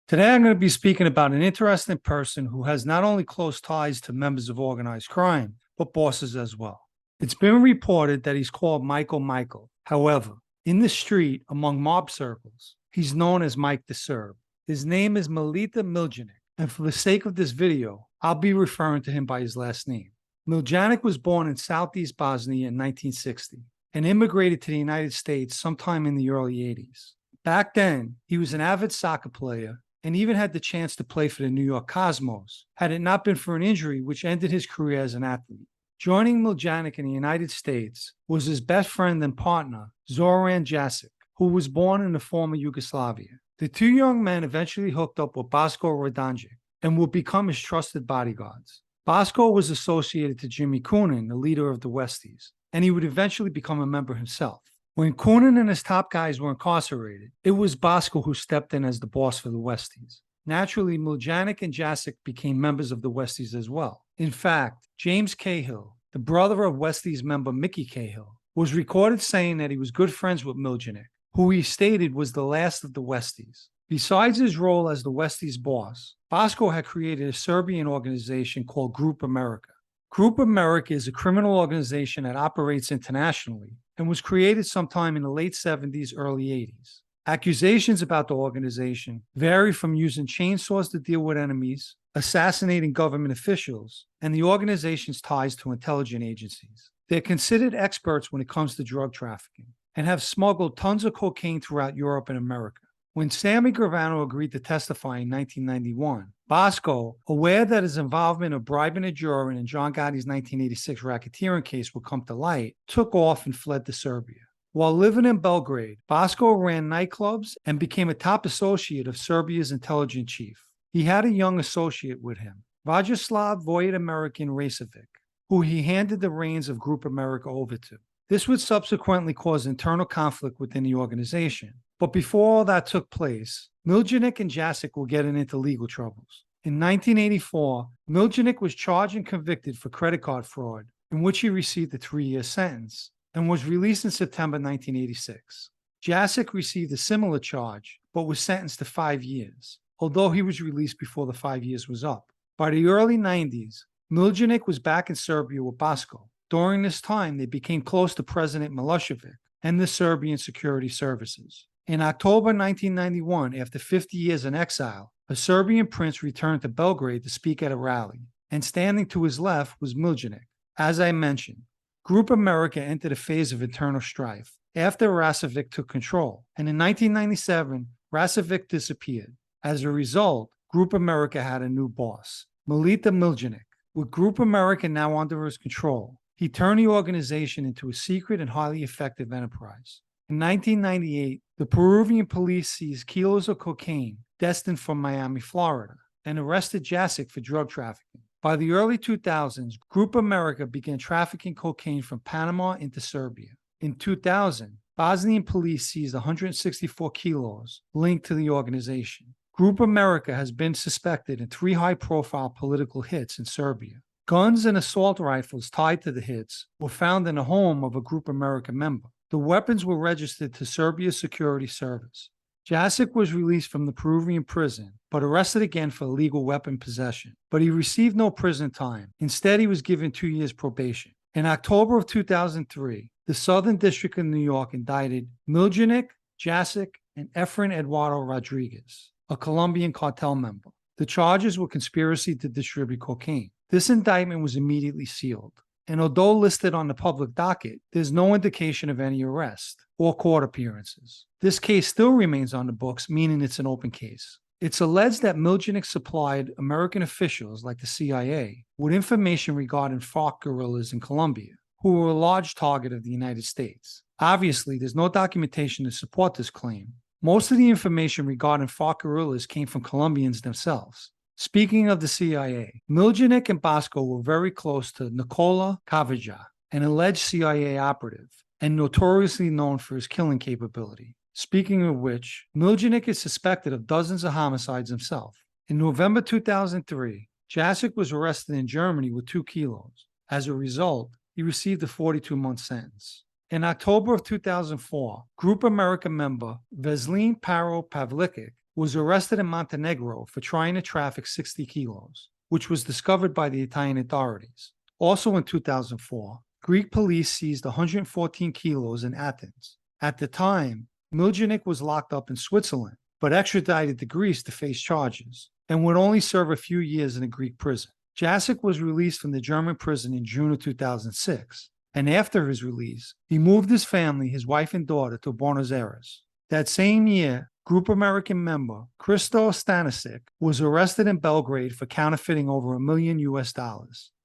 Today, I'm going to be speaking about an interesting person who has not only close ties to members of organized crime, but bosses as well. It's been reported that he's called Michael. However, in the street, among mob circles, he's known as Mike the Serb. His name is Mileta Miljanic, and for the sake of this video, I'll be referring to him by his last name. Miljanic was born in Southeast Bosnia in 1960 and immigrated to the United States sometime in the early 80s. Back then, he was an avid soccer player and even had the chance to play for the New York Cosmos, had it not been for an injury which ended his career as an athlete. Joining Miljanic in the United States was his best friend and partner, Zoran Jasic, who was born in the former Yugoslavia. The two young men eventually hooked up with Bosko Radoncic and would become his trusted bodyguards. Bosko was associated to Jimmy Coonan, the leader of the Westies, and he would eventually become a member himself. When Coonan and his top guys were incarcerated, it was Bosko who stepped in as the boss for the Westies. Naturally, Miljanic and Jasic became members of the Westies as well. In fact, James Cahill, the brother of Westies member Mickey Cahill, was recorded saying that he was good friends with Miljanic, who he stated was the last of the Westies. Besides his role as the Westies boss, Bosko had created a Serbian organization called Group America. Group America is a criminal organization that operates internationally and was created sometime in the late 70s, early 80s. Accusations about the organization vary from using chainsaws to deal with enemies, assassinating government officials, and the organization's ties to intelligence agencies. They're considered experts when it comes to drug trafficking and have smuggled tons of cocaine throughout Europe and America. When Sammy Gravano agreed to testify in 1991, Bosko, aware that his involvement of bribing a juror in John Gotti's 1986 racketeering case would come to light, took off and fled to Serbia. While living in Belgrade, Bosko ran nightclubs and became a top associate of Serbia's intelligence chief. He had a young associate with him, Vajislav Void-American Racevic, who he handed the reins of Group America over to. This would subsequently cause internal conflict within the organization. But before all that took place, Miljanic and Jasic were getting into legal troubles. In 1984, Miljanic was charged and convicted for credit card fraud, in which he received a 3-year sentence, and was released in September 1986. Jasic received a similar charge, but was sentenced to 5 years, although he was released before the 5 years was up. By the early 90s, Miljanic was back in Serbia with Bosko. During this time, they became close to President Milosevic and the Serbian security services. In October 1991, after 50 years in exile, a Serbian prince returned to Belgrade to speak at a rally, and standing to his left was Miljanic. As I mentioned, Group America entered a phase of internal strife after Racevic took control, and in 1997, Racevic disappeared. As a result, Group America had a new boss, Mileta Miljanic. With Group America now under his control, he turned the organization into a secret and highly effective enterprise. In 1998, the Peruvian police seized kilos of cocaine destined for Miami, Florida, and arrested Jasic for drug trafficking. By the early 2000s, Group America began trafficking cocaine from Panama into Serbia. In 2000, Bosnian police seized 164 kilos linked to the organization. Group America has been suspected in 3 high-profile political hits in Serbia. Guns and assault rifles tied to the hits were found in the home of a Group America member. The weapons were registered to Serbia's security service. Jasic was released from the Peruvian prison, but arrested again for illegal weapon possession. But he received no prison time. Instead, he was given 2 years probation. In October of 2003, the Southern District of New York indicted Miljanic, Jasic, and Efren Eduardo Rodriguez, a Colombian cartel member. The charges were conspiracy to distribute cocaine. This indictment was immediately sealed. And although listed on the public docket, there's no indication of any arrest or court appearances. This case still remains on the books, meaning it's an open case. It's alleged that Miljanic supplied American officials, like the CIA, with information regarding FARC guerrillas in Colombia, who were a large target of the United States. Obviously, there's no documentation to support this claim. Most of the information regarding FARC guerrillas came from Colombians themselves. Speaking of the CIA, Miljanic and Bosko were very close to Nikola Kavaja, an alleged CIA operative, and notoriously known for his killing capability. Speaking of which, Miljanic is suspected of dozens of homicides himself. In November 2003, Jasic was arrested in Germany with 2 kilos. As a result, he received a 42-month sentence. In October of 2004, Group America member Veselin Paro Pavlicic was arrested in Montenegro for trying to traffic 60 kilos, which was discovered by the Italian authorities. Also in 2004, Greek police seized 114 kilos in Athens. At the time, Miljanic was locked up in Switzerland, but extradited to Greece to face charges, and would only serve a few years in a Greek prison. Jasic was released from the German prison in June of 2006, and after his release, he moved his family, his wife and daughter, to Buenos Aires. That same year, Group American member Christo Stanisic was arrested in Belgrade for counterfeiting over $1 million.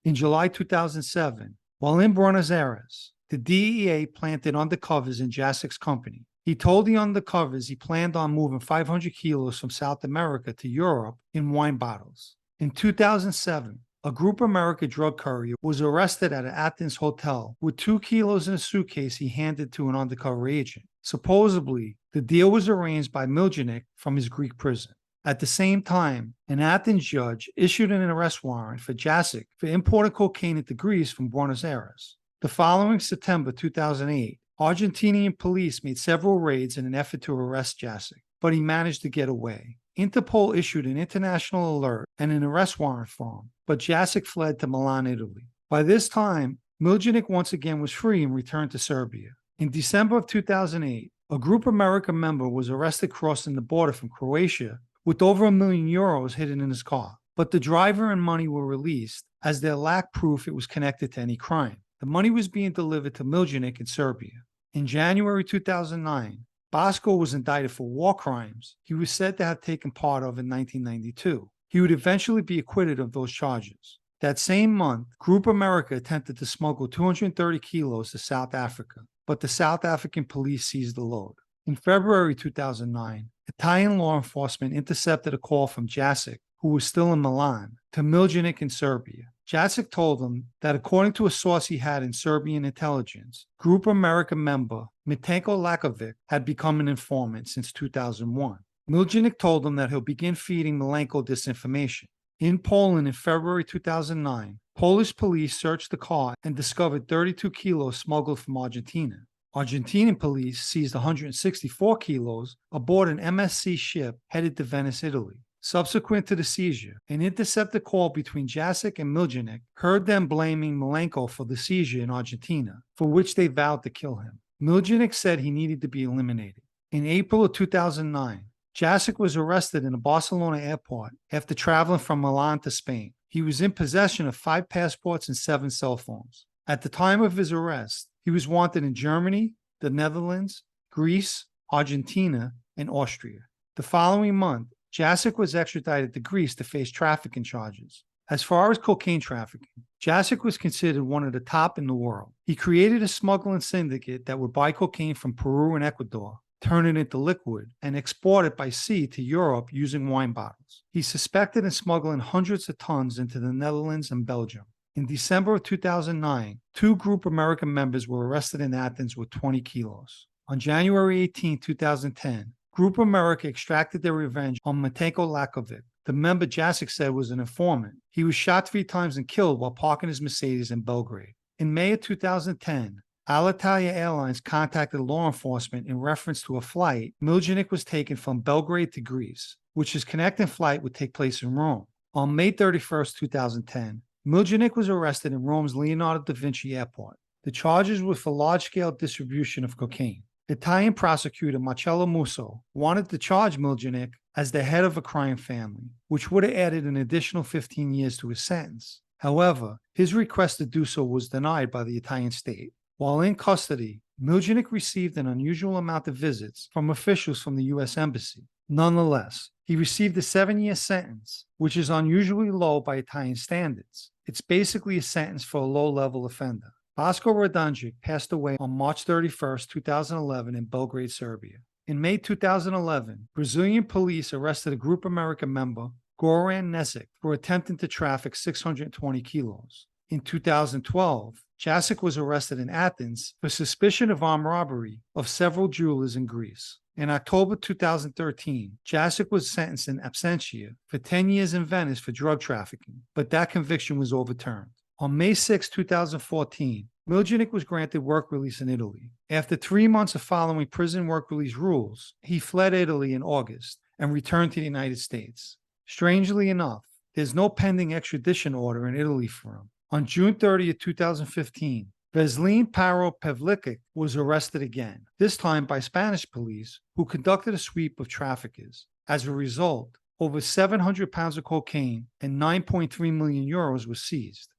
In July 2007, while in Buenos Aires, the DEA planted undercovers in Jasic's company. He told the undercovers he planned on moving 500 kilos from South America to Europe in wine bottles. In 2007, a Group America drug courier was arrested at an Athens hotel with 2 kilos in a suitcase he handed to an undercover agent. Supposedly, the deal was arranged by Miljanic from his Greek prison. At the same time, an Athens judge issued an arrest warrant for Jasic for importing cocaine into Greece from Buenos Aires. The following September 2008, Argentinian police made several raids in an effort to arrest Jasic, but he managed to get away. Interpol issued an international alert and an arrest warrant for him, but Jasic fled to Milan, Italy. By this time, Miljanic once again was free and returned to Serbia. In December of 2008, a Group America member was arrested crossing the border from Croatia with over €1 million hidden in his car, but the driver and money were released as they lacked proof it was connected to any crime. The money was being delivered to Miljanic in Serbia. In January 2009, Bosco was indicted for war crimes he was said to have taken part of in 1992. He would eventually be acquitted of those charges. That same month, Group America attempted to smuggle 230 kilos to South Africa, but the South African police seized the load. In February 2009, Italian law enforcement intercepted a call from Jasic, who was still in Milan, to Miljanic in Serbia. Jasic told them that according to a source he had in Serbian intelligence, Group America member Mitenko Lakovic had become an informant since 2001. Miljanic told them that he'll begin feeding Milenko disinformation. In Poland in February 2009, Polish police searched the car and discovered 32 kilos smuggled from Argentina. Argentinian police seized 164 kilos aboard an MSC ship headed to Venice, Italy. Subsequent to the seizure, an intercepted call between Jasic and Miljanic heard them blaming Milenko for the seizure in Argentina, for which they vowed to kill him. Miljanic said he needed to be eliminated. In April of 2009, Jasic was arrested in a Barcelona airport after traveling from Milan to Spain. He was in possession of 5 passports and 7 cell phones. At the time of his arrest, he was wanted in Germany, the Netherlands, Greece, Argentina, and Austria. The following month, Jasic was extradited to Greece to face trafficking charges. As far as cocaine trafficking, Jasic was considered one of the top in the world. He created a smuggling syndicate that would buy cocaine from Peru and Ecuador, turn it into liquid, and export it by sea to Europe using wine bottles. He's suspected in smuggling hundreds of tons into the Netherlands and Belgium. In December of 2009, 2 Group American members were arrested in Athens with 20 kilos. On January 18, 2010, Group America extracted their revenge on Mitenko Lakovic, the member Jasic said was an informant. He was shot 3 times and killed while parking his Mercedes in Belgrade. In May of 2010, Alitalia Airlines contacted law enforcement in reference to a flight Miljanic was taken from Belgrade to Greece, which his connecting flight would take place in Rome. On May 31, 2010, Miljanic was arrested in Rome's Leonardo da Vinci Airport. The charges were for large-scale distribution of cocaine. Italian prosecutor Marcello Musso wanted to charge Miljanic as the head of a crime family, which would have added an additional 15 years to his sentence. However, his request to do so was denied by the Italian state. While in custody, Miljanic received an unusual amount of visits from officials from the U.S. Embassy. Nonetheless, he received a 7-year sentence, which is unusually low by Italian standards. It's basically a sentence for a low-level offender. Bosco Radoncic passed away on March 31, 2011 in Belgrade, Serbia. In May 2011, Brazilian police arrested a Group America member, Goran Nesic, for attempting to traffic 620 kilos. In 2012, Jasic was arrested in Athens for suspicion of armed robbery of several jewelers in Greece. In October 2013, Jasic was sentenced in absentia for 10 years in Venice for drug trafficking, but that conviction was overturned. On May 6, 2014, Miljanic was granted work release in Italy. After 3 months of following prison work release rules, he fled Italy in August and returned to the United States. Strangely enough, there's no pending extradition order in Italy for him. On June 30th, 2015, Veselin Pavlicic was arrested again, this time by Spanish police, who conducted a sweep of traffickers. As a result, over 700 pounds of cocaine and 9.3 million euros was seized.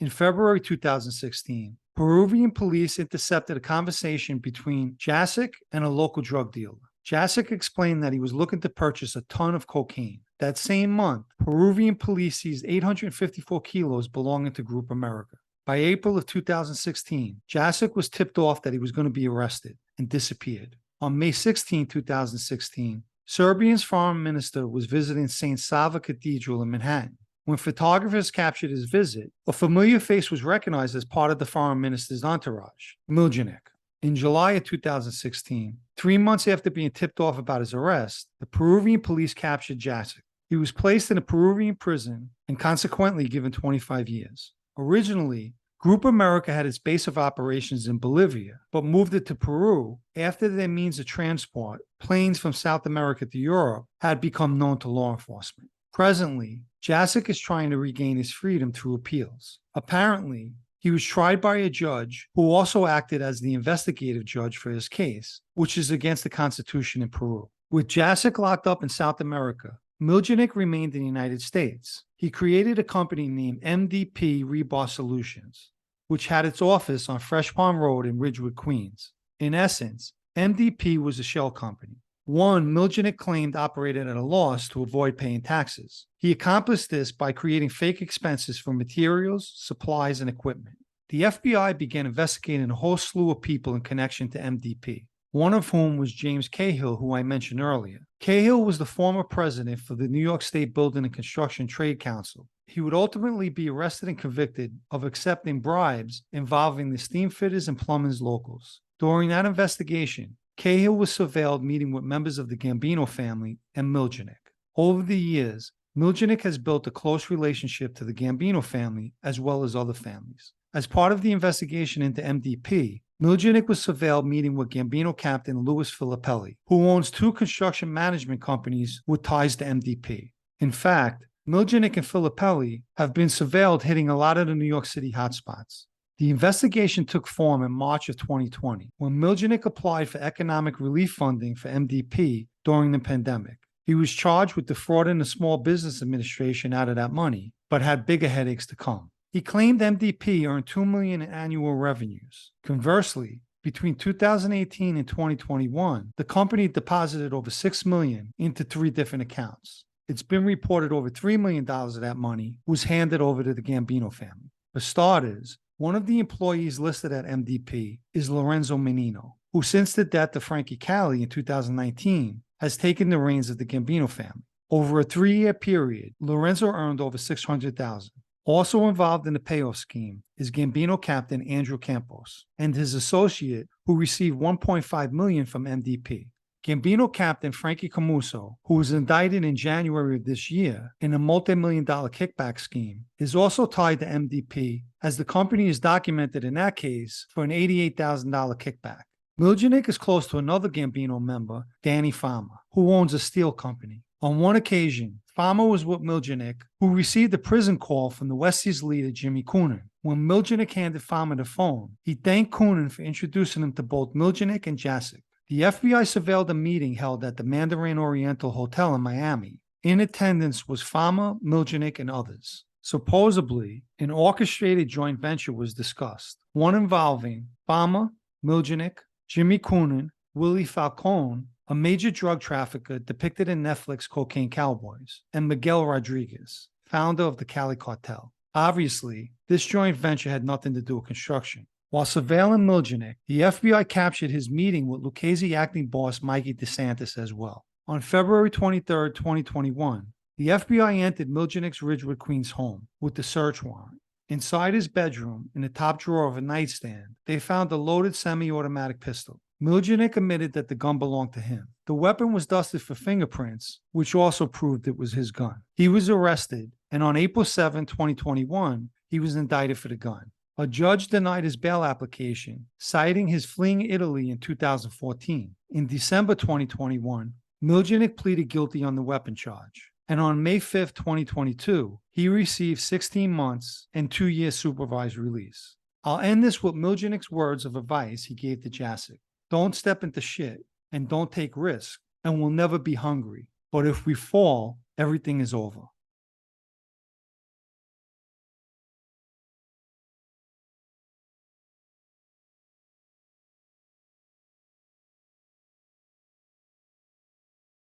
In February 2016, Peruvian police intercepted a conversation between Jasic and a local drug dealer. Jasic explained that he was looking to purchase a ton of cocaine. That same month, Peruvian police seized 854 kilos belonging to Group America. By April of 2016, Jasic was tipped off that he was going to be arrested and disappeared. On May 16, 2016, Serbia's foreign minister was visiting St. Sava Cathedral in Manhattan. When photographers captured his visit, a familiar face was recognized as part of the foreign minister's entourage, Miljanic. In July of 2016, 3 months after being tipped off about his arrest, the Peruvian police captured Jasic. He was placed in a Peruvian prison and consequently given 25 years. Originally, Group America had its base of operations in Bolivia, but moved it to Peru after their means of transport, planes from South America to Europe, had become known to law enforcement. Presently, Jasic is trying to regain his freedom through appeals. Apparently, he was tried by a judge who also acted as the investigative judge for his case, which is against the Constitution in Peru. With Jasic locked up in South America, Miljanic remained in the United States. He created a company named MDP Rebar Solutions, which had its office on Fresh Pond Road in Ridgewood, Queens. In essence, MDP was a shell company. One Miljanic claimed operated at a loss to avoid paying taxes. He accomplished this by creating fake expenses for materials, supplies, and equipment. The FBI began investigating a whole slew of people in connection to MDP, one of whom was James Cahill, who I mentioned earlier. Cahill was the former president for the New York State Building and Construction Trade Council. He would ultimately be arrested and convicted of accepting bribes involving the steam fitters and plumbers locals. During that investigation, Cahill was surveilled meeting with members of the Gambino family and Miljanic. Over the years, Miljanic has built a close relationship to the Gambino family as well as other families. As part of the investigation into MDP, Miljanic was surveilled meeting with Gambino captain Louis Filippelli, who owns 2 construction management companies with ties to MDP. In fact, Miljanic and Filippelli have been surveilled hitting a lot of the New York City hotspots. The investigation took form in March of 2020, when Miljanic applied for economic relief funding for MDP during the pandemic. He was charged with defrauding the Small Business Administration out of that money, but had bigger headaches to come. He claimed MDP earned $2 million in annual revenues. Conversely, between 2018 and 2021, the company deposited over $6 million into 3 different accounts. It's been reported over $3 million of that money was handed over to the Gambino family. For starters, one of the employees listed at MDP is Lorenzo Menino, who since the death of Frankie Cali in 2019 has taken the reins of the Gambino family. Over a 3-year period, Lorenzo earned over $600,000. Also involved in the payoff scheme is Gambino captain Andrew Campos and his associate, who received $1.5 million from MDP. Gambino captain Frankie Camuso, who was indicted in January of this year in a multi-million-dollar kickback scheme, is also tied to MDP, as the company is documented in that case for an $88,000 kickback. Miljanic is close to another Gambino member, Danny Fama, who owns a steel company. On one occasion, Fama was with Miljanic, who received a prison call from the Westies leader Jimmy Coonan. When Miljanic handed Fama the phone, he thanked Coonan for introducing him to both Miljanic and Jasic. The FBI surveilled a meeting held at the Mandarin Oriental Hotel in Miami. In attendance was Fama, Miljanic, and others. Supposedly, an orchestrated joint venture was discussed, one involving Fama, Miljanic, Jimmy Coonan, Willie Falcone, a major drug trafficker depicted in Netflix Cocaine Cowboys, and Miguel Rodriguez, founder of the Cali Cartel. Obviously, this joint venture had nothing to do with construction. While surveilling Miljanic, the FBI captured his meeting with Lucchese acting boss Mikey DeSantis as well. On February 23, 2021, the FBI entered Miljanic's Ridgewood, Queens home with the search warrant. Inside his bedroom, in the top drawer of a nightstand, they found a loaded semi-automatic pistol. Miljanic admitted that the gun belonged to him. The weapon was dusted for fingerprints, which also proved it was his gun. He was arrested, and on April 7, 2021, he was indicted for the gun. A judge denied his bail application, citing his fleeing Italy in 2014. In December 2021, Miljanic pleaded guilty on the weapon charge. And on May 5th, 2022, he received 16 months and 2 years supervised release. I'll end this with Miljanic's words of advice he gave to Jacek. Don't step into shit and don't take risks, and we'll never be hungry. But if we fall, everything is over.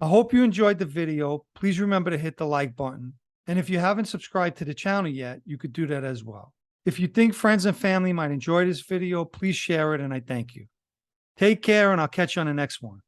I hope you enjoyed the video. Please remember to hit the like button. And if you haven't subscribed to the channel yet, you could do that as well. If you think friends and family might enjoy this video, please share it and I thank you. Take care and I'll catch you on the next one.